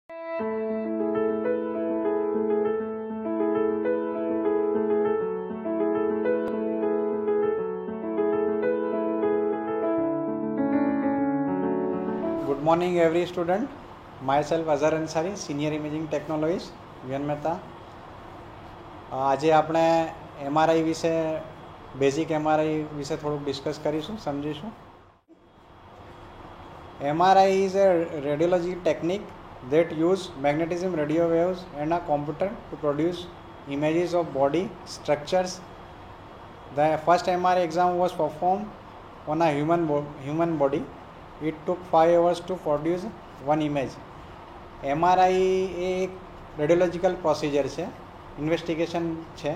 Good morning every student. Myself Azhar Ansari, Senior Imaging Technologist, VN Mehta. આજે આપણે MRI વિશે basic MRI વિશે થોડુંક ડિસ્કસ કરીશું, સમજીશું. MRI is a radiology technique that use magnetism radio waves and a computer to produce images of body structures. The first MRI exam was performed on a human body. It took 5 hours to produce one image. MRI એ એક રેડિયોલોજિકલ procedure છે, investigation છે,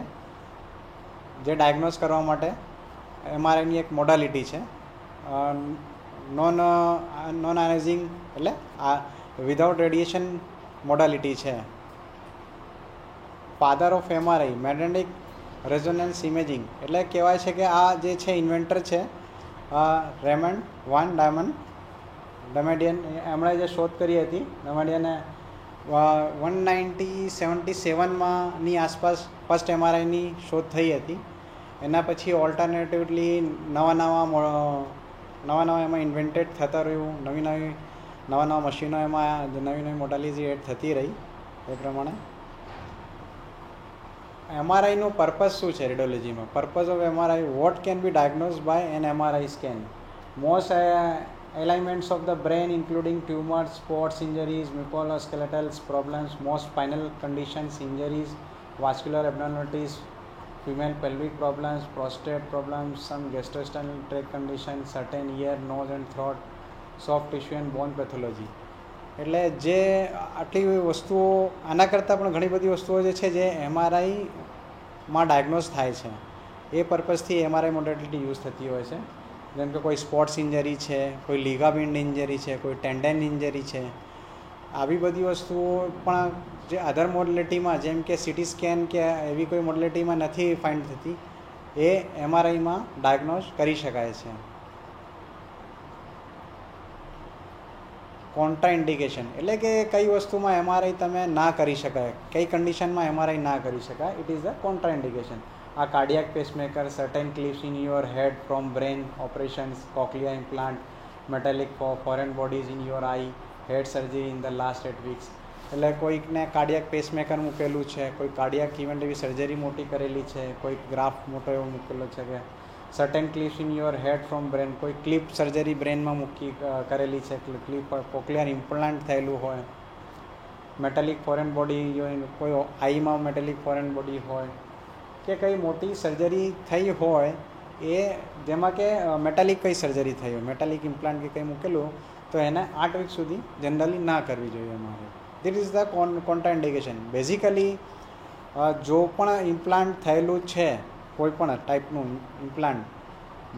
જે diagnose કરવા માટે MRIની એક મોડાલિટી છે. Non ionising એટલે without radiation મોડાલિટી છે. Father of MRI magnetic resonance imaging એટલે કહેવાય છે કે આ જે છે ઇન્વેન્ટર છે રેમન્ડ વાન ડમેડિયન. એમણે જે શોધ કરી હતી ડમેડિયને 1977ની આસપાસ ફર્સ્ટ MRIની શોધ થઈ હતી. એના પછી ઓલ્ટરનેટિવલી નવા એમાં ઇન્વેન્ટેડ થતા રહ્યું, નવા મશીનો એમાં નવી મોડાલિટી એડ થતી રહી. એ પ્રમાણે MRIનું પર્પઝ શું છે રેડિયોલોજીમાં? Purpose of MRI, what can be diagnosed by an MRI scan? Most alignments of the brain including tumors, spots, injuries, musculoskeletal problems, most spinal conditions, injuries, vascular abnormalities, female pelvic problems, prostate problems, some gastrointestinal tract conditions, certain ear, nose and throat, soft tissue and bone pathology. એટલે જે આટલી વસ્તુઓ આના કરતાં પણ ઘણી બધી વસ્તુઓ જે છે જે MRIમાં ડાયગ્નોઝ થાય છે, એ પર્પઝથી MRI મોડેલિટી યુઝ થતી હોય છે. જેમ કે કોઈ સ્પોર્ટ્સ ઇન્જરી છે, કોઈ લિગામેન્ટ ઇન્જરી છે, કોઈ ટેન્ડન ઇન્જરી છે. આવી બધી વસ્તુઓ પણ જે અધર મોડેલિટીમાં જેમ કે CT સ્કેન કે એવી કોઈ મોડેલિટીમાં નથી ફાઇન્ડ થતી, એ MRIમાં ડાયગ્નોઝ કરી શકાય છે. કોન્ટ્રા ઇન્ડિકેશન એટલે કે કઈ વસ્તુમાં MRI તમે ના કરી શકાય, કઈ કન્ડિશનમાં MRI ના કરી શકાય, it is the contra indication. A cardiac pacemaker, certain clips in your head from brain operations, cochlear implant, metallic foreign bodies in your eye, head surgery in the last 8 weeks. એટલે કોઈકને cardiac pacemaker મૂકેલું છે, કોઈ cardiac event એવી surgery મોટી કરેલી છે, કોઈ ગ્રાફ મોટો એવો મૂકેલો છે કે certain clips in your head from brain, કોઈ ક્લિપ સર્જરી બ્રેનમાં કરેલી છે, ક્લિપ કોક્લિયર ઇમ્પ્લાન્ટ થયેલું હોય, મેટાલિક ફોરેન બોડી, કોઈ આઈમાં મેટાલિક ફોરેન બોડી હોય કે કંઈ મોટી સર્જરી થઈ હોય, એ જેમાં કે મેટાલિક કઈ સર્જરી થઈ હોય, મેટાલિક ઇમ્પ્લાન્ટ કે કંઈ મૂકેલું, તો એને 8 વીક સુધી જનરલી ના કરવી જોઈએ અમારે. That is the contraindication. Basically જો પણ ઇમ્પ્લાન્ટ થયેલું છે, કોઈ પણ ટાઈપનું ઇમ્પ્લાન્ટ,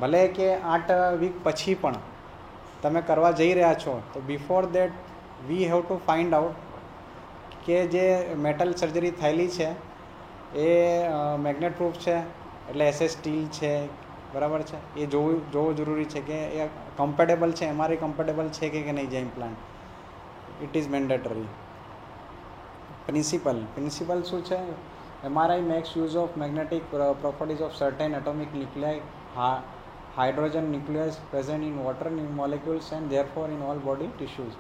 ભલે કે 8 વીક પછી પણ તમે કરવા જઈ રહ્યા છો, તો before that we have to find out કે જે મેટલ સર્જરી થયેલી છે એ મેગ્નેટ પ્રૂફ છે, એટલે SS સ્ટીલ છે, બરાબર છે, એ જોવું જરૂરી છે કે એ કમ્પેટેબલ છે, MRI કમ્પેટેબલ છે કે નહીં જે implant. It is mandatory. Principle શું છે? MRI makes use of magnetic properties of certain atomic nuclei, hydrogen nucleus present in water molecules and therefore in all body tissues.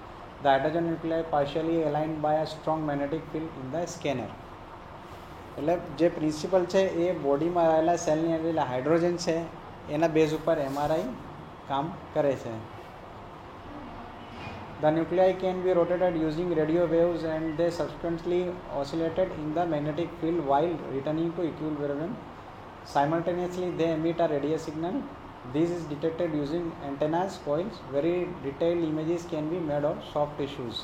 The hydrogen nuclei partially aligned by a strong magnetic field in the scanner. એટલે જે principal છે એ બોડીમાં રહેલા સેલની અંદર hydrogen છે એના base ઉપર MRI કામ કરે છે. The nuclei can be rotated using radio waves and they subsequently oscillated in the magnetic field while returning to equilibrium. Simultaneously they emit a radio signal. This is detected using antennas, coils. Very detailed images can be made of soft tissues.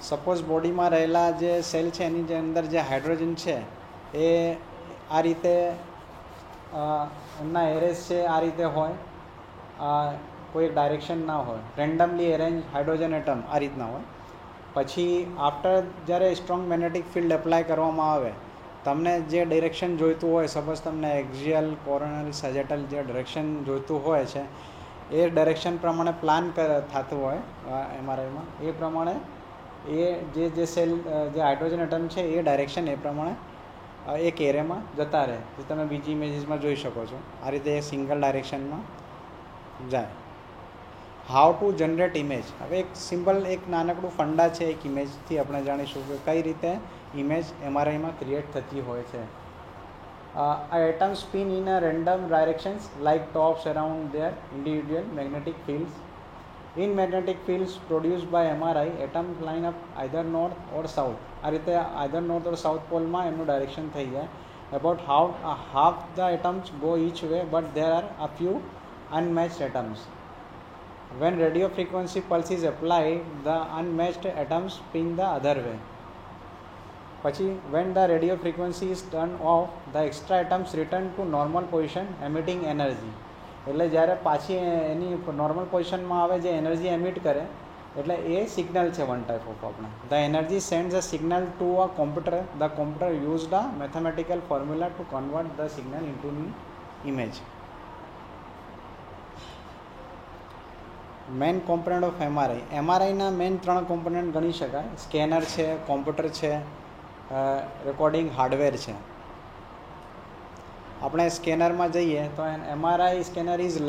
Suppose બોડીમાં રહેલા જે cell છે એની જે અંદર જે hydrogen છે એ આ રીતે એમના એરેસ છે આ રીતે હોય, કોઈ એક ડાયરેક્શન ના હોય, રેન્ડમલી એરેન્જ હાઇડ્રોજન એટમ આ રીતના હોય. પછી આફ્ટર જ્યારે સ્ટ્રોંગ મેગ્નેટિક ફિલ્ડ એપ્લાય કરવામાં આવે, તમને જે ડિરેક્શન જોઈતું હોય, સપોઝ તમને એક્ઝિયલ, કોરોનરી, સેજેટલ જે ડિરેક્શન જોઈતું હોય છે એ ડાયરેક્શન પ્રમાણે પ્લાન થતું હોય એમઆરઆઈમાં, એ પ્રમાણે એ જે સેલ જે હાઇડ્રોજન એટમ છે એ ડાયરેક્શન એ પ્રમાણે એક એરેમાં જતા રહે, જે તમે બીજી ઇમેજીસમાં જોઈ શકો છો. આ રીતે એ સિંગલ ડાયરેક્શનમાં જાય. How to generate image. હવે એક સિમ્પલ એક નાનકડું ફંડા છે એક ઇમેજથી આપણે જાણીશું કે કઈ રીતે ઇમેજ એમઆરઆઈમાં ક્રિએટ થતી હોય છે. Atoms spin in a random directions like tops around their individual magnetic fields. In magnetic fields produced by MRI atoms line up either north or south. આ રીતે આઈધર નોર્થ ઓર સાઉથ પોલમાં એમનું direction થઈ જાય. About half the atoms go each way but there are a few unmatched atoms. When radio frequency pulse is applied, the unmatched atoms spin the other way. પછી when the radio frequency is turned off, the extra atoms return to normal position emitting energy. એટલે જ્યારે પાછી એની normal પોઝિશનમાં આવે જે energy emit કરે એટલે એ સિગ્નલ છે વન ટાઈપ ઓફ આપણે. The energy sends a signal to a computer. The computer used a mathematical formula to convert the signal into image. Main component of MRI. એમઆરઆઈના main 3 component ગણી શકાય. Scanner છે, computer છે, recording hardware છે. આપણે સ્કેનરમાં જઈએ તો MRI scanner is the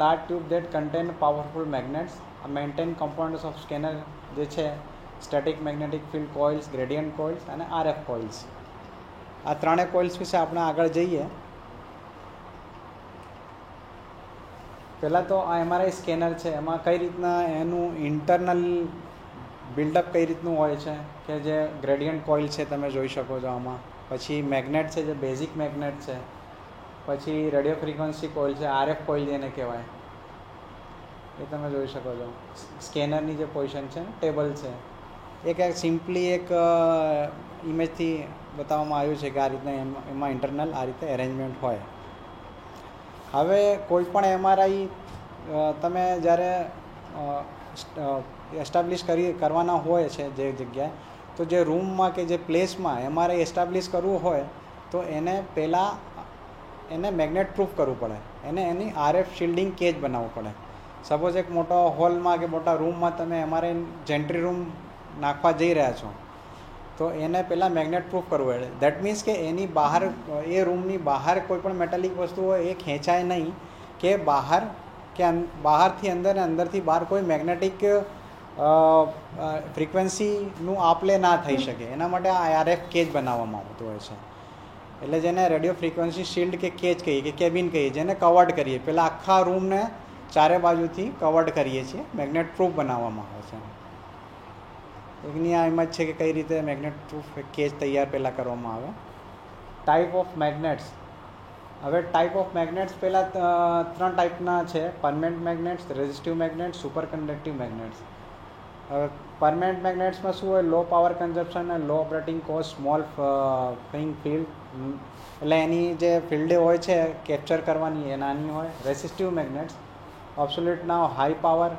large tube that contain powerful magnets. આ મેન્ટેન કોમ્પોનન્ટ્સ ઓફ સ્કેનર જે છે static magnetic field coils, gradient coils અને આરએફ કોઇલ્સ. આ 3 કોઇલ્સ વિશે આપણે આગળ જઈએ. પહેલાં તો આ એમઆરઆઈ સ્કેનર છે એમાં કઈ રીતના એનું ઇન્ટરનલ બિલ્ડઅપ કઈ રીતનું હોય છે કે જે ગ્રેડિયન્ટ કોઇલ છે તમે જોઈ શકો છો આમાં. પછી મેગ્નેટ છે જે બેઝિક મેગ્નેટ છે. પછી રેડિયો ફ્રિકવન્સી કોઇલ છે, આરએફ કોઇલ જેને કહેવાય એ તમે જોઈ શકો છો. સ્કેનરની જે પોઝિશન છે ટેબલ છે. એક સિમ્પલી એક ઇમેજથી બતાવવામાં આવ્યું છે કે આ રીતના એમાં ઇન્ટરનલ આ રીતે એરેન્જમેન્ટ હોય. હવે કોઈ પણ એમઆરઆઈ તમે જ્યારે એસ્ટાબ્લિશ કરવાના હોય છે જે જગ્યાએ, તો જે રૂમમાં કે જે પ્લેસમાં એમઆરઆઈ એસ્ટાબ્લિશ કરવું હોય તો એને પહેલાં એને મેગ્નેટ પ્રૂફ કરવું પડે. એની આરએફ શિલ્ડિંગ કેજ બનાવવું પડે. સપોઝ એક મોટા હોલમાં કે મોટા રૂમમાં તમે એમઆરઆઈ જેન્ટ્રી રૂમ નાખવા જઈ રહ્યા છો તો એને પહેલાં મેગ્નેટ પ્રૂફ કરવું પડે. દેટ મીન્સ કે એની બહાર એ રૂમની બહાર કોઈ પણ મેટાલિક વસ્તુ હોય એ ખેંચાય નહીં, કે બહારથી અંદર અને અંદરથી બહાર કોઈ મેગ્નેટિક ફ્રિકવન્સીનું આપલે ના થઈ શકે. એના માટે આ આરએફ કેજ બનાવવામાં આવતું હોય છે. એટલે જેને રેડિયો ફ્રિકવન્સી શિલ્ડ કે કેજ કહીએ કે કેબિન કહીએ, જેને કવર્ડ કરીએ. પહેલાં આખા રૂમને ચારે બાજુથી કવર્ડ કરીએ છીએ, મેગ્નેટ પ્રૂફ બનાવવામાં આવે છે. એકની આ ઇમેજ છે કે કઈ રીતે મેગ્નેટ પ્રૂફ કેજ તૈયાર પહેલાં કરવામાં આવે. Type of magnets. હવે ટાઈપ ઓફ મેગ્નેટ્સ પહેલાં 3 ટાઈપના છે: permanent magnets, resistive magnets, superconductive magnets. હવે પરમેનન્ટ મેગ્નેટ્સમાં શું હોય? લો પાવર કન્ઝપ્શન અને low operating cost, small fringe field. એટલે એની જે ફિલ્ડ હોય છે કેપ્ચર કરવાની એ નાની હોય. રેઝિસ્ટિવ મેગ્નેટ્સ ઓબ્સોલ્યુટ ના high power,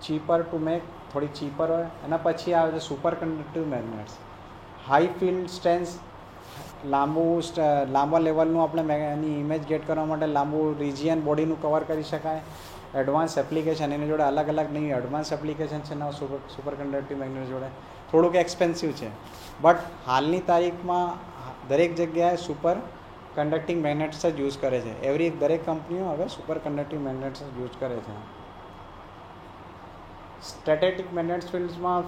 cheaper to make, થોડી ચીપર હોય. એના પછી આવે છે superconductive magnets. High field strength, લાંબા લેવલનું આપણે એની ઇમેજ ગેટ કરવા માટે લાંબુ રિજિયન બોડીનું કવર કરી શકાય. એડવાન્સ એપ્લિકેશન, એની જોડે અલગ અલગ નહીં એડવાન્સ એપ્લિકેશન છે ના સુપર કન્ડક્ટિવ મેગ્નેટ જોડે. થોડુંક એક્સપેન્સિવ છે બટ હાલની તારીખમાં દરેક જગ્યાએ સુપર કન્ડક્ટિંગ મેગ્નેટ્સ જ યુઝ કરે છે. દરેક કંપનીઓ હવે સુપર કન્ડક્ટિવ મેગ્નેટ્સ જ યુઝ કરે છે. સ્ટેટિક મેગ્નેટિક ફિલ્ડ્સમાં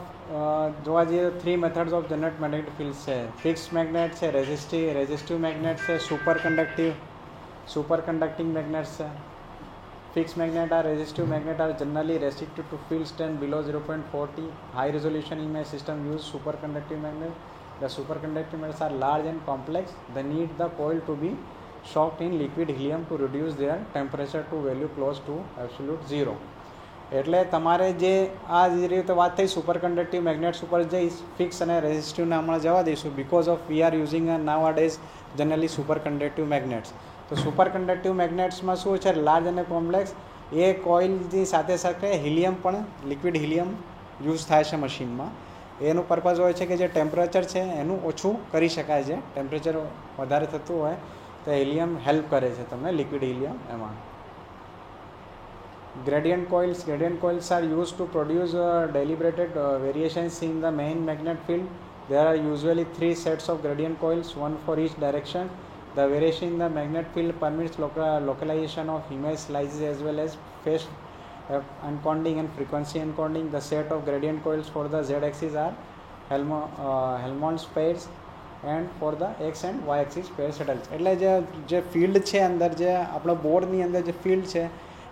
જોવા જઈએ તો 3 methods of generate magnetic fields છે. ફિક્સ મેગ્નેટ છે, રેઝિસ્ટિવ મેગ્નેટ છે, સુપર કન્ડક્ટિંગ મેગ્નેટ્સ છે. Fix magnet are resistive magnet are generally restricted to field strength below 0.40. High resolution image system use superconductive magnet. The superconducting magnets are large and complex. They need the coil to be soaked in liquid helium to reduce their temperature to value close to absolute zero. એટલે તમારે જે આ જે રીતે વાત થઈ super conductive મેગ્નેટ્સ ઉપર જઈશ, ફિક્સ અને રેઝિસ્ટિવને હમણાં જવા દઈશું because of we are using now આ days generally superconductive magnets. તો સુપર કન્ડક્ટિવ મેગ્નેટ્સમાં શું છે? લાર્જ અને કોમ્પ્લેક્સ. એ કોઇલની સાથે સાથે હિલિયમ પણ, લિક્વિડ હિલિયમ યુઝ થાય છે મશીનમાં. એનું પર્પઝ હોય છે કે જે ટેમ્પરેચર છે એનું ઓછું કરી શકાય છે. ટેમ્પરેચર વધારે થતું હોય તો હિલિયમ હેલ્પ કરે છે તમને, લિક્વિડ હિલિયમ એમાં. Gradient coils are used to produce deliberated variations in the main magnet field. There are usually 3 sets of gradient coils, one for each direction. The variation in the magnet field permits localization of image slices as well as phase encoding and frequency encoding. The set of gradient coils for the z-axis are Helmholtz pairs, and for the x and y axis pair settles. એટલે જે field છે અંદર, જે આપણો બોર્ડની અંદર જે field છે,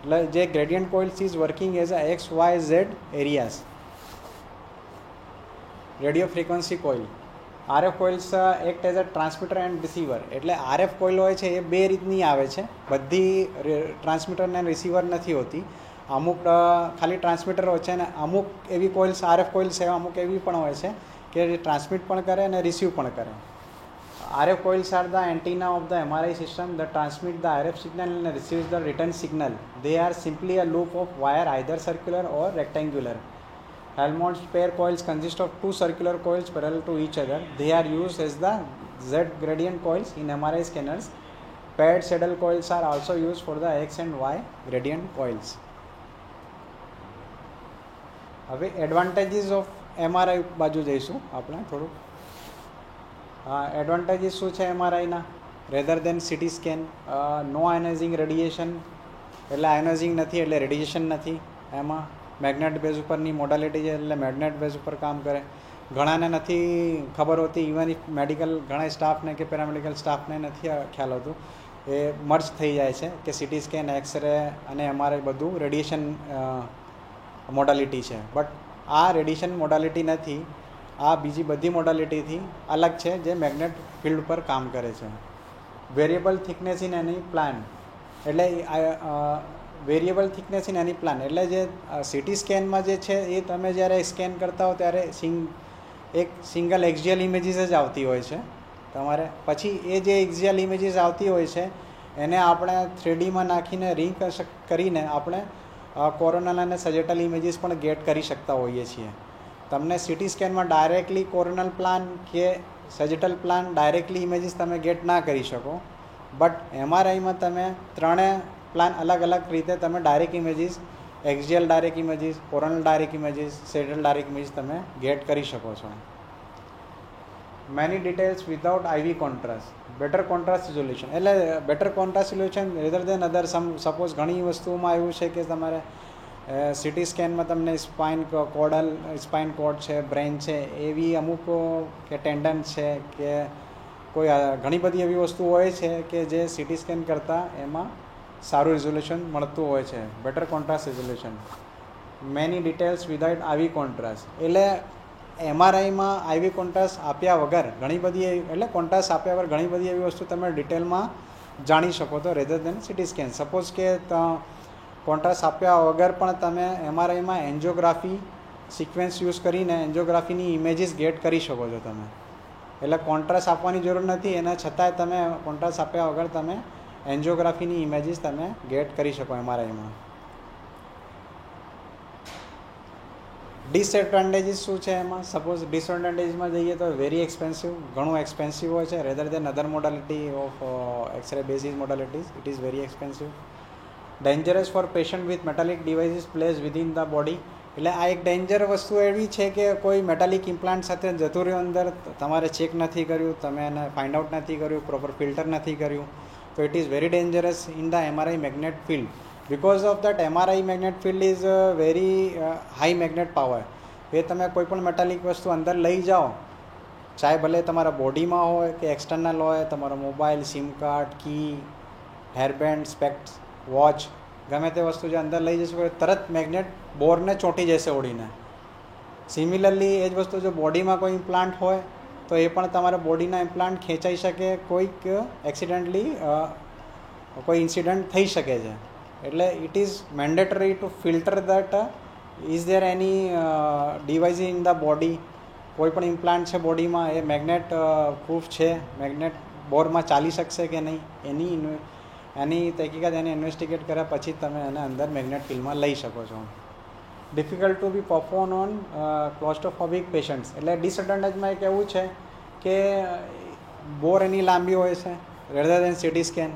એટલે જે gradient coils is working as a X Y Z areas. Radio frequency coil, RF coils act as a transmitter and receiver. એટલે આરએફ કોઇલ હોય છે એ બે રીતની આવે છે, બધી ટ્રાન્સમીટર અને રિસીવર નથી હોતી. અમુક ખાલી ટ્રાન્સમીટર હોય છે, અને અમુક એવી કોઇલ્સ આરએફ કોઇલ્સ અમુક એવી પણ હોય છે કે ટ્રાન્સમિટ પણ કરે અને રિસીવ પણ કરે. RF coils are the antenna of the MRI system that transmit the RF signal and receives the return signal. They are simply a loop of wire, either circular or rectangular. Helmholtz pair coils consist of 2 circular coils parallel to each other. They are used as the Z gradient coils in MRI scanners. Paired saddle coils are also used for the X and Y gradient coils. હવે advantages of MRI બાજુ જઈશું આપણે થોડુંક. Advantages શું છે એમઆરઆઈના? Rather than CT scan, નો ionising radiation, એટલે ionising નથી એટલે રેડિયેશન નથી. એમાં મેગ્નેટ બેઝ ઉપરની મોડાલિટી છે એટલે મેગ્નેટ બેઝ ઉપર કામ કરે. ઘણાને નથી ખબર હોતી, ઇવન ઇફ મેડિકલ ઘણા સ્ટાફને કે પેરામેડિકલ સ્ટાફને નથી ખ્યાલ હોતું, એ મર્જ થઈ જાય છે કે સિટી સ્કેન, એક્સરે અને એમઆરઆઈ બધું રેડિયેશન મોડાલિટી છે. બટ આ રેડિયેશન મોડાલિટી નથી, આ બીજી બધી મોડાલિટીથી અલગ છે જે મેગ્નેટ ફિલ્ડ પર કામ કરે છે. Variable thickness in any plane, એટલે variable thickness in any plane એટલે જે સિટી સ્કેનમાં જે છે એ તમે જ્યારે સ્કેન કરતા હો ત્યારે એક સિંગલ એક્ઝિયલ ઇમેજીસ જ આવતી હોય છે તમારે. પછી એ જે એક્ઝિયલ ઇમેજીસ આવતી હોય છે એને આપણે 3Dમાં નાખીને કરીને આપણે કોરોનલ અને સજેટલ ઇમેજીસ પણ ગેટ કરી શકતા હોઈએ છીએ. તમને સિટી સ્કેનમાં ડાયરેક્ટલી કોરોનલ પ્લાન કે સજેટલ પ્લાન ડાયરેક્ટલી ઇમેજીસ તમે ગેટ ના કરી શકો, બટ એમઆરઆઈમાં તમે ત્રણે પ્લાન અલગ અલગ રીતે તમે direct images, axial direct images, coronal direct images, sagittal direct images તમે ગેટ કરી શકો છો. Many details without IV contrast, better contrast resolution, એટલે better contrast resolution rather than other. Suppose ઘણી વસ્તુઓમાં એવું છે કે તમારે સિટી સ્કેનમાં તમને સ્પાઇન કોડ છે, બ્રેન છે, એવી અમુક કે ટેન્ડન છે કે કોઈ ઘણી બધી એવી વસ્તુ હોય છે કે જે સિટી સ્કેન કરતાં એમાં સારું રિઝોલ્યુશન મળતું હોય છે. Better contrast resolution. Many details without IV contrast, એટલે એમઆરઆઈમાં આઈવી કોન્ટ્રાસ્ટ આપ્યા વગર ઘણી બધી, એટલે કોન્ટ્રાસ્ટ આપ્યા વગર ઘણી બધી એવી વસ્તુ તમે ડિટેલમાં જાણી શકો તો rather than CT scan. Suppose કે કોન્ટ્રાસ્ટ આપ્યા વગર પણ તમે એમઆરઆઈમાં એન્જિયોગ્રાફી સિક્વન્સ યુઝ કરીને એન્જિયોગ્રાફીની ઇમેજીસ ગેટ કરી શકો છો તમે. એટલે કોન્ટ્રાસ્ટ આપવાની જરૂર નથી, એના છતાંય તમે કોન્ટ્રાસ્ટ આપ્યા વગર તમે એન્જિયોગ્રાફીની ઇમેજીસ તમે ગેટ કરી શકો એમઆરઆઈમાં. ડિસએડવાન્ટેજીસ શું છે એમાં? સપોઝ ડિસએડવાન્ટેજીસમાં જઈએ તો વેરી એક્સપેન્સિવ, ઘણું એક્સપેન્સિવ હોય છે rather than other modality of X-ray basis modalities. It is very expensive. Dangerous for patient with metallic devices place within the body, એટલે આ એક ડેન્જર વસ્તુ એવી છે કે કોઈ મેટાલિક ઇમ્પ્લાન્ટ સાથે જતું રહ્યું અંદર, તમારે ચેક નથી કર્યું, તમે એને ફાઇન્ડ આઉટ નથી કર્યું, પ્રોપર ફિલ્ટર નથી કર્યું, તો it is very dangerous in the MRI magnet field. Because of that MRI magnet field is very high magnet power. એ તમે કોઈ પણ મેટાલિક વસ્તુ અંદર લઈ જાઓ, ચાહે ભલે તમારા બોડીમાં હોય કે એક્સટર્નલ હોય, તમારો મોબાઈલ, સિમ કાર્ડ, કી, હેરબેન્ડ, સ્પેક્સ, વોચ, ગમે તે વસ્તુ જે અંદર લઈ જશો તરત મેગ્નેટ બોરને ચોંટી જશે ઓળીને. સિમિલરલી એ જ વસ્તુ જો બોડીમાં કોઈ ઇમ્પ્લાન્ટ હોય તો એ પણ તમારા બોડીના ઇમ્પ્લાન્ટ ખેંચાઈ શકે, કોઈક એક્સિડન્ટલી કોઈ ઇન્સિડન્ટ થઈ શકે છે. એટલે it is mandatory to filter that is there any device in the body. કોઈ પણ ઇમ્પ્લાન્ટ છે બોડીમાં એ મેગ્નેટ પ્રૂફ છે, મેગ્નેટ બોરમાં ચાલી શકશે કે નહીં, એની તહકીકાત એને ઇન્વેસ્ટિગેટ કર્યા પછી તમે એને અંદર મેગ્નેટ ફિલ્ડમાં લઈ શકો છો. Difficult to be perform on claustrophobic patients, એટલે ડિસએડવાન્ટેજમાં એક એવું છે કે બોર એની લાંબી હોય છે rather than CT scan.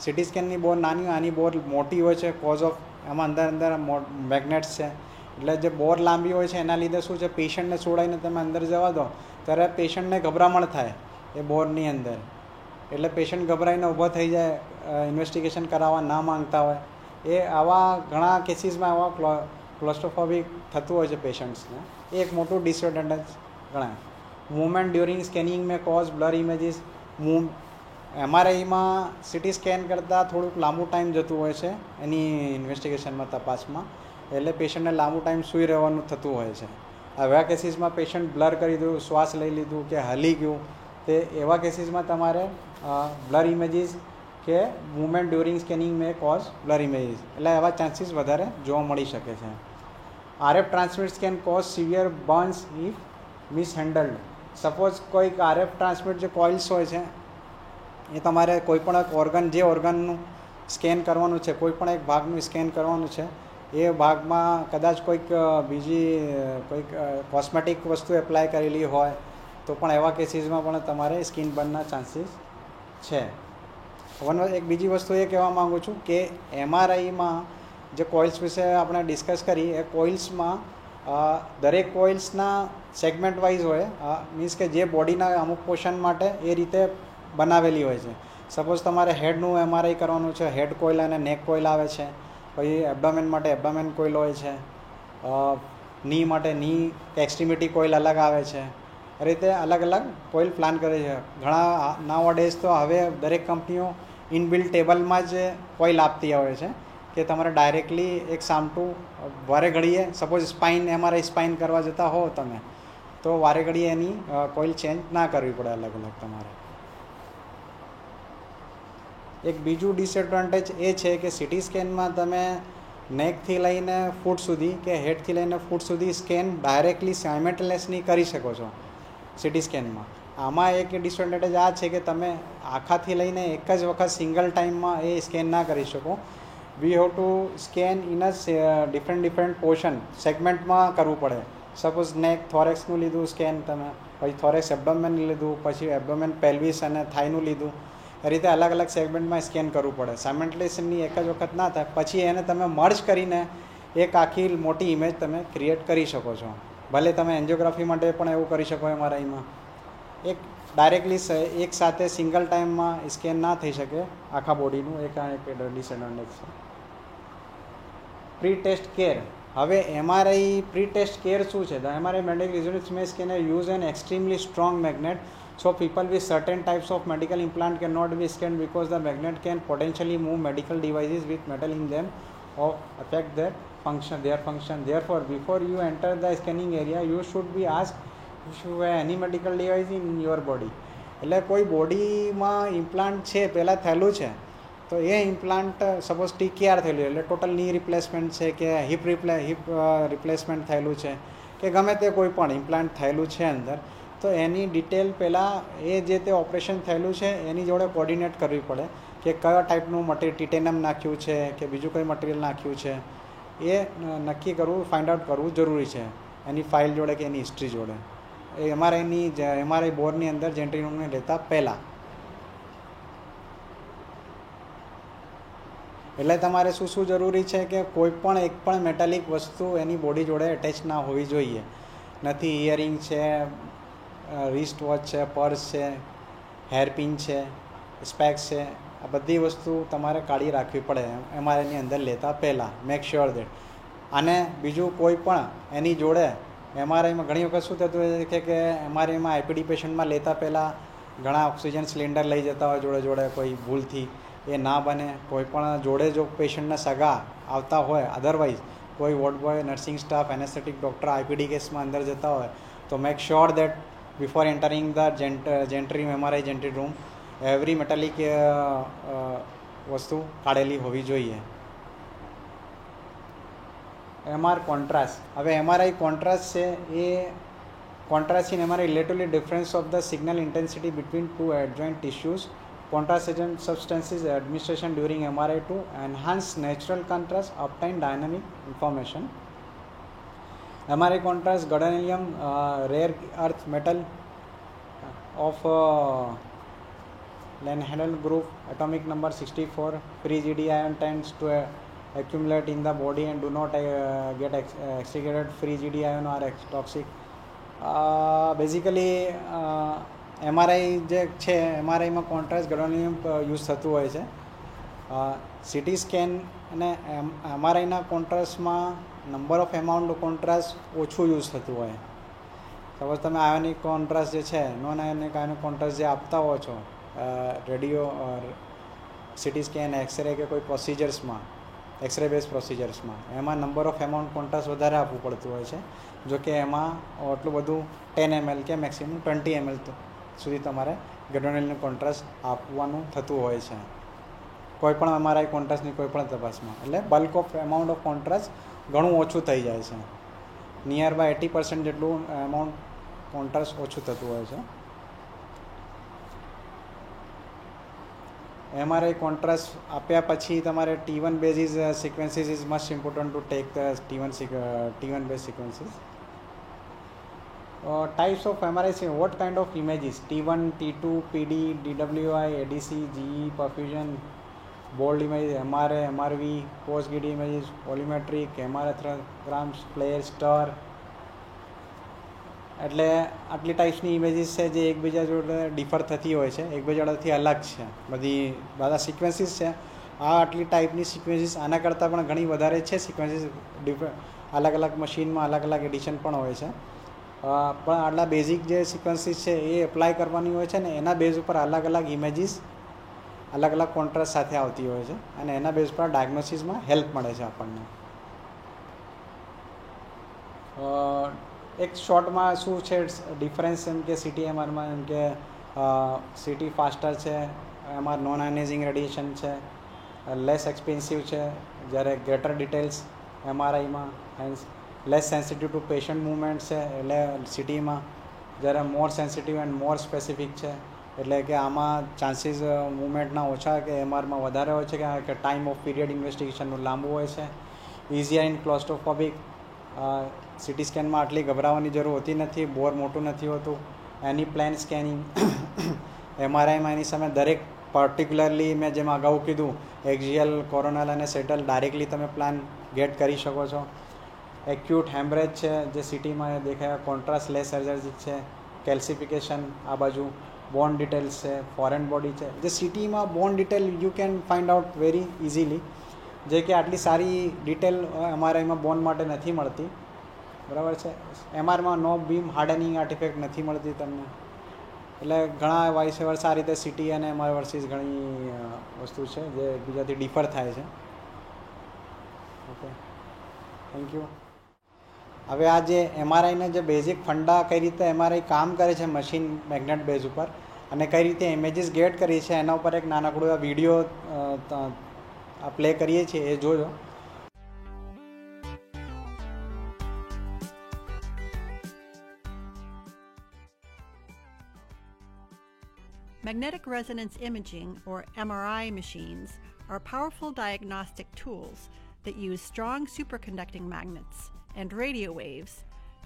CT સ્કેનની બોર નાની હોય, આની બોર મોટી હોય છે. કોઝ ઓફ એમાં અંદર મેગ્નેટ્સ છે. એટલે જે બોર લાંબી હોય છે એના લીધે શું છે, પેશન્ટને છોડાઈને તમે અંદર જવા દો ત્યારે પેશન્ટને ગભરામણ થાય એ બોરની અંદર. એટલે પેશન્ટ ગભરાઈને ઊભો થઈ જાય, ઇન્વેસ્ટિગેશન કરાવવા ના માંગતા હોય. એ આવા ઘણા કેસીસમાં આવા ક્લોસ્ટ્રોફોબિક થતું હોય છે પેશન્ટ્સને. એ એક મોટું ડિસએડવાન્ટેજ ગણાય. Movement during scanning may cause blur images. MRIમાં સિટી સ્કેન કરતાં થોડુંક લાંબુ ટાઈમ જતું હોય છે એની ઇન્વેસ્ટિગેશનમાં, તપાસમાં. એટલે પેશન્ટને લાંબુ ટાઈમ સૂઈ રહેવાનું થતું હોય છે. આવા કેસીસમાં પેશન્ટ બ્લર કરી દીધું, શ્વાસ લઈ લીધું કે હલી ગયું, તે એવા કેસીસમાં તમારે બ્લર ઇમેજીસ કે movement during scanning may cause blur images, એટલે એવા ચાન્સીસ વધારે જોવા મળી શકે છે. RF transmits can cause severe burns if mishandled. Suppose કોઈક RF ટ્રાન્સમિટ જે કોઇલ્સ હોય છે એ તમારે કોઈ પણ એક ઓર્ગન, જે ઓર્ગનનું સ્કેન કરવાનું છે, કોઈ પણ એક ભાગનું સ્કેન કરવાનું છે, એ ભાગમાં કદાચ કોઈક કોસ્મેટિક વસ્તુ એપ્લાય કરેલી હોય તો પણ એવા કેસીસમાં પણ તમારે સ્કિન બર્નના ચાન્સીસ છે. એક બીજી વસ્તુ એ કહેવા માગું છું કે MRIમાં જે કોઇલ્સ વિશે આપણે ડિસ્કસ કરી, એ કોઇલ્સમાં દરેક કોઇલ્સના સેગમેન્ટ વાઇઝ હોય, મીન્સ કે જે બોડીના અમુક પોર્શન માટે એ રીતે બનાવેલી હોય છે. સપોઝ તમારે હેડનું MRI કરવાનું છે, હેડ કોઇલ અને નેક કોઇલ આવે છે. પછી એબ્ડોમેન માટે એબ્ડોમેન કોઇલ હોય છે. ની માટે ની એક્સ્ટ્રીમિટી કોઇલ અલગ આવે છે. એ રીતે અલગ અલગ કોઇલ પ્લાન કરે છે. ઘણા નાવ ડેઝ તો હવે દરેક કંપનીઓ ઇનબિલ્ટ ટેબલમાં જ કોઇલ આપતી હોય છે કે તમારે ડાયરેક્ટલી એક સામટું વારે ઘડીએ, સપોઝ સ્પાઇન MRI સ્પાઇન કરવા જતા હો તમે, તો વારે ઘડીએ એની કોઇલ ચેન્જ ના કરવી પડે અલગ અલગ તમારે. એક બીજું ડિસએડવાન્ટેજ એ છે કે સિટી સ્કેનમાં તમે નેકથી લઈને ફૂટ સુધી કે હેડથી લઈને ફૂટ સુધી સ્કેન ડાયરેક્ટલી સાયમેલ્ટેનિયસલી કરી શકો છો સિટી સ્કેનમાં. આમાં એક ડિસએડવાન્ટેજ આ છે કે તમે આખાથી લઈને એક જ વખત સિંગલ ટાઈમમાં એ સ્કેન ના કરી શકો. We have to scan in a different portion, સેગમેન્ટમાં કરવું પડે. સપોઝ નેક થોરેક્સનું લીધું સ્કેન તમે, પછી થોરેક્સ એબ્ડોમેન લીધું, પછી એબ્ડોમેન પેલ્વિસ અને થાઈનું લીધું. એ રીતે અલગ અલગ સેગમેન્ટમાં સ્કેન કરવું પડે. સાયમેલ્ટેનિયસલી એક જ વખત ના થાય. પછી એને તમે મર્જ કરીને એક આખી મોટી ઇમેજ તમે ક્રિએટ કરી શકો છો. ભલે તમે એન્જિયોગ્રાફી માટે પણ એવું કરી શકો. MRIમાં એક ડાયરેક્ટલી એક સાથે સિંગલ ટાઈમમાં સ્કેન ના થઈ શકે આખા બોડીનું, એક ડિસએડવાન્ટેજ છે. Pre test care. હવે MRI પ્રી ટેસ્ટ કેર શું છે? The MRI magnetic resonance image scanner use an extremely strong magnet, so people with certain types of medical implant cannot be scanned because the magnet can potentially move medical devices with metal in them or affect their function. Therefore, before you enter the scanning area, you should be asked if you have any medical device in your body. એટલે કોઈ બોડીમાં implant છે પહેલાં થયેલું છે તો એ implant suppose TKR થયેલું એટલે ટોટલ ની રિપ્લેસમેન્ટ છે કે હિપ રિપ્લેસમેન્ટ થયેલું છે કે ગમે તે કોઈ પણ ઇમ્પ્લાન્ટ થયેલું છે અંદર, તો એની ડિટેલ પહેલાં એ જે તે ઓપરેશન થયેલું છે એની જોડે કોર્ડિનેટ કરવી પડે કે કયા ટાઈપનું મટીરિયલ, ટિટેનિયમ નાખ્યું છે કે બીજું કંઈ મટીરિયલ નાખ્યું છે, એ નક્કી કરવું, ફાઇન્ડ આઉટ કરવું જરૂરી છે એની ફાઇલ જોડે કે એની હિસ્ટ્રી જોડે. એ MRI બોર્ડની અંદર જેન્ટ્રી રૂમને લેતા પહેલાં. એટલે તમારે શું શું જરૂરી છે કે કોઈ પણ એક પણ મેટાલિક વસ્તુ એની બોડી જોડે એટેચ ના હોવી જોઈએ. નથી ઇયરિંગ છે, રિસ્ટ વોચ છે, પર્સ છે, હેરપિન છે, સ્પેક્સ છે, આ બધી વસ્તુ તમારે કાઢી રાખવી પડે MRIની અંદર લેતા પહેલાં. Make sure that. અને બીજું કોઈ પણ એની જોડે MRIમાં ઘણી વખત શું થતું હોય છે કે MRIમાં IPD પેશન્ટમાં લેતા પહેલાં ઘણા ઓક્સિજન સિલિન્ડર લઈ જતા હોય જોડે જોડે, કોઈ ભૂલથી. એ ના બને. કોઈ પણ જોડે જો પેશન્ટના સગા આવતા હોય, અધરવાઇઝ કોઈ ward boy, nursing staff, anaesthetic doctor IPD કેસમાં અંદર જતા હોય તો make sure that before entering the gantry MRI gantry room every metallic વસ્તુ કાઢેલી હોવી જોઈએ. MR contrast. હવે MRI કોન્ટ્રાસ્ટ છે એ contrast in MRI relatively difference of the signal intensity between two adjoint tissues. Contrast agent substances administration during MRI to enhance natural contrast, obtain dynamic information. MRI contrast gadolinium, rare earth metal of Lanhedel group, atomic number 64, free GD ion tends to accumulate in the body and do not get extricated. Free GD-ion are toxic. Basically MRI જે છે MRIમાં contrast ગેડોલિનિયમ use થતું હોય છે. City scan અને MRIના કોન્ટ્રાસ્ટમાં number of amount contrast ઓછું use થતું હોય. Suppose તમે આયોનિક કોન્ટ્રાસ્ટ જે છે નોન આયોનિક આયોનિક કોન્ટ્રાસ્ટ જે આપતા હો છો રેડિયો સિટી સ્કેન એક્સરે કે કોઈ પ્રોસિજર્સમાં એક્સરે બેઝ પ્રોસિજર્સમાં એમાં નંબર ઓફ એમાઉન્ટ કોન્ટ્રાસ્ટ વધારે આપવું પડતું હોય છે. જો કે એમાં આટલું બધું 10 ml કે મેક્સિમમ 20 ml સુધી તમારે ગેડોલિનિયમ કોન્ટ્રાસ્ટ આપવાનું થતું હોય છે કોઈ પણ MRI કોન્ટ્રાસ્ટની કોઈ પણ તપાસમાં. એટલે bulk of amount of contrast ઘણું ઓછું થઈ જાય છે. નિયર બાય 80% જેટલું એમાઉન્ટ કોન્ટ્રાસ્ટ ઓછું થતું હોય છે. MRI કોન્ટ્રાસ્ટ આપ્યા પછી તમારે T1 basis sequences is must important to take the T1 base sequences. Types of MRI, what kind of images? T1, T2, PD, DWI, ADC, GE, perfusion, bold images, MRA, MRV, post-GD images, volumetric, MRI, flare, stir. એટલે આટલી ટાઈપ્સની images છે જે એકબીજા જોડે differ થતી હોય છે, એકબીજાથી અલગ છે. બધા સિક્વન્સીસ છે. આટલી ટાઈપની સિક્વન્સીસ આના કરતાં પણ ઘણી વધારે છે. સિક્વન્સીસ અલગ અલગ મશીનમાં અલગ અલગ એડિશન પણ હોય છે. પણ આટલા બેઝિક જે સિક્વન્સીસ છે એ એપ્લાય કરવાની હોય છે ને એના બેઝ ઉપર અલગ અલગ ઇમેજીસ અલગ અલગ કોન્ટ્રાસ્ટ સાથે આવતી હોય છે અને એના બેઝ પર ડાયગ્નોસિસમાં હેલ્પ મળે છે આપણને. એક શોર્ટમાં શું છે ડિફરન્સ એમ કે સિટી MRમાં એમ કે સિટી ફાસ્ટર છે, MR નોન આયોનાઇઝિંગ રેડિયેશન છે, લેસ એક્સપેન્સિવ છે, જ્યારે ગ્રેટર ડિટેલ્સ MRIમાં hence less sensitive to patient movement છે એટલે સિટીમાં, જ્યારે more sensitive and more specific છે એટલે કે આમાં ચાન્સીસ મૂવમેન્ટના ઓછા કે MRમાં વધારે હોય છે કે ટાઈમ ઓફ પીરિયડ ઇન્વેસ્ટિગેશનનું લાંબુ હોય છે. Easier in claustrophobic. સિટી સ્કેનમાં આટલી ગભરાવાની જરૂર હોતી નથી, બોર મોટું નથી હોતું. એની પ્લેન સ્કેનિંગ MRIમાં એની સામે દરેક પર્ટિક્યુલરલી મેં જેમ અગાઉ કીધું એક્ઝિયલ, કોરોનલ અને સેટલ ડાયરેક્ટલી તમે પ્લાન ગેટ કરી શકો છો. એક્યુટ હેમરેજ છે જે સિટીમાં દેખાય, કોન્ટ્રાસ્ટ લેસ એલર્જીક છે, કેલ્સિફિકેશન આ બાજુ, બોન ડિટેલ્સ છે, ફોરેન બોડી છે. જે સિટીમાં bone detail you can find out very easily, જે કે આટલી સારી ડિટેલ MRIમાં બોન માટે નથી મળતી. બરાબર છે. MRમાં નો બીમ હાર્ડનિંગ આર્ટિફેક્ટ નથી મળતી તમને. એટલે ઘણા વાઇસ વર્ષા આ રીતે સિટી અને MR વર્સિસ ઘણી વસ્તુ છે જે બીજાથી ડિફર થાય છે. Okay, thank you. હવે આ જે MRIના જે બેઝિક ફંડા કઈ રીતે MRI કામ કરે છે મશીન મેગ્નેટ બેઝ ઉપર અને કઈ રીતે ઇમેજીસ ગેટ કરી છે એના ઉપર એક નાનકડું વિડીયો પ્લે કરીએ છીએ, એ જોજો. Magnetic resonance imaging, or MRI machines, are powerful diagnostic tools that use strong superconducting magnets and radio waves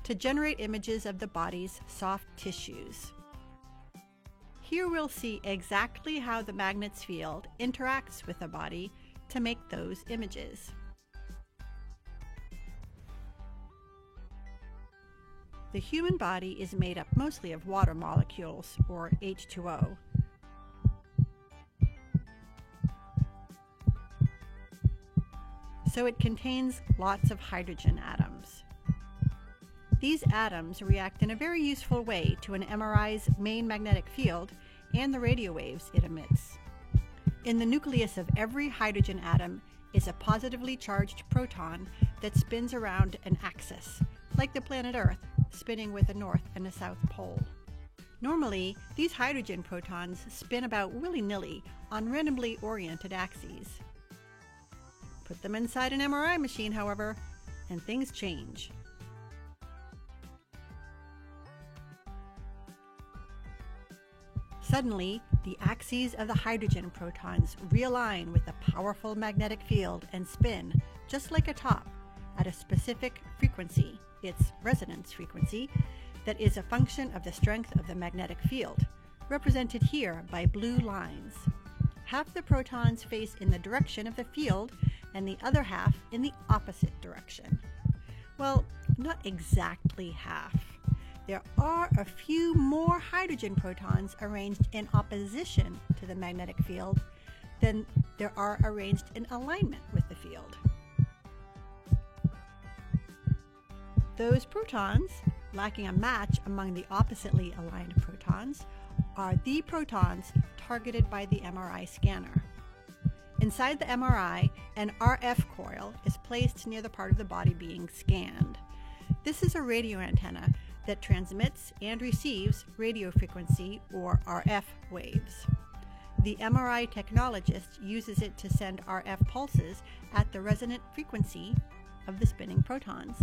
to generate images of the body's soft tissues. Here we'll see exactly how the magnet's field interacts with the body to make those images. The human body is made up mostly of water molecules, or H2O. So it contains lots of hydrogen atoms. These atoms react in a very useful way to an MRI's main magnetic field and the radio waves it emits. In the nucleus of every hydrogen atom is a positively charged proton that spins around an axis, like the planet Earth, spinning with a north and a south pole. Normally, these hydrogen protons spin about willy-nilly on randomly oriented axes. Put them inside an MRI machine, however, and things change. Suddenly, the axes of the hydrogen protons realign with a powerful magnetic field and spin, just like a top, at a specific frequency, its resonance frequency, that is a function of the strength of the magnetic field, represented here by blue lines. Half the protons face in the direction of the field and the other half in the opposite direction. Well, not exactly half. There are a few more hydrogen protons arranged in opposition to the magnetic field than there are arranged in alignment with the field. Those protons, lacking a match among the oppositely aligned protons, are the protons targeted by the MRI scanner. Inside the MRI, an RF coil is placed near the part of the body being scanned. This is a radio antenna that transmits and receives radio frequency, or RF waves. The MRI technologist uses it to send RF pulses at the resonant frequency of the spinning protons.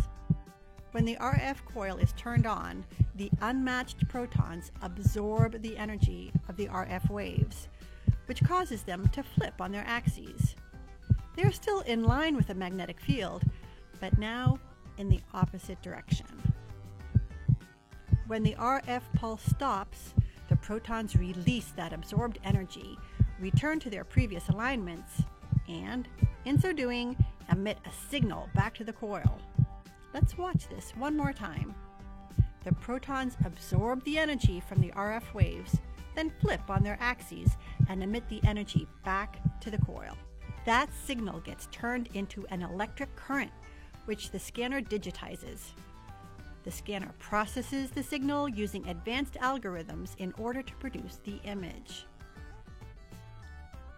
When the RF coil is turned on, the unmatched protons absorb the energy of the RF waves, which causes them to flip on their axes. They are still in line with the magnetic field, but now in the opposite direction. When the RF pulse stops, the protons release that absorbed energy, return to their previous alignments, and, in so doing, emit a signal back to the coil. Let's watch this one more time. The protons absorb the energy from the RF waves, then flip on their axes and emit the energy back to the coil. That signal gets turned into an electric current, which the scanner digitizes. The scanner processes the signal using advanced algorithms in order to produce the image.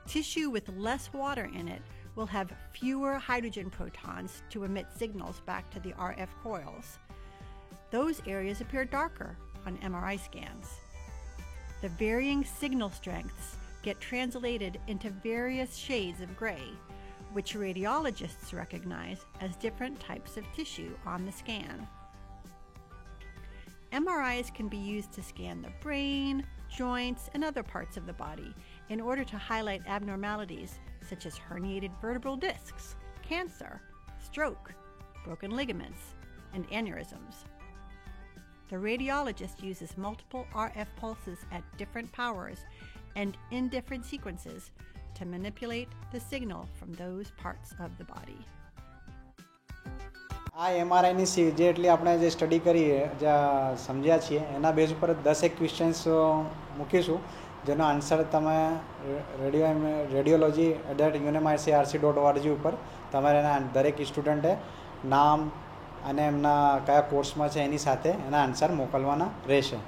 Tissue with less water in it will have fewer hydrogen protons to emit signals back to the RF coils. Those areas appear darker on MRI scans. The varying signal strengths get translated into various shades of gray, which radiologists recognize as different types of tissue on the scan. MRIs can be used to scan the brain, joints, and other parts of the body in order to highlight abnormalities such as herniated vertebral discs, cancer, stroke, broken ligaments, and aneurysms. The radiologist uses multiple RF pulses at different powers and in different sequences to manipulate the signal from those parts of the body. આ એમઆરઆઈની જે એટલી આપણે જે study કરી જે સમજ્યા છીએ એના બેઝ ઉપર 10 ક્વેશ્ચન્સ મૂકીશું જેનો આન્સર તમે radiology@unmicrc.org ઉપર તમારે દરેક સ્ટુડન્ટે નામ અને એમના કયા કોર્સમાં છે એની સાથે એના આન્સર મોકલવાના રહેશે.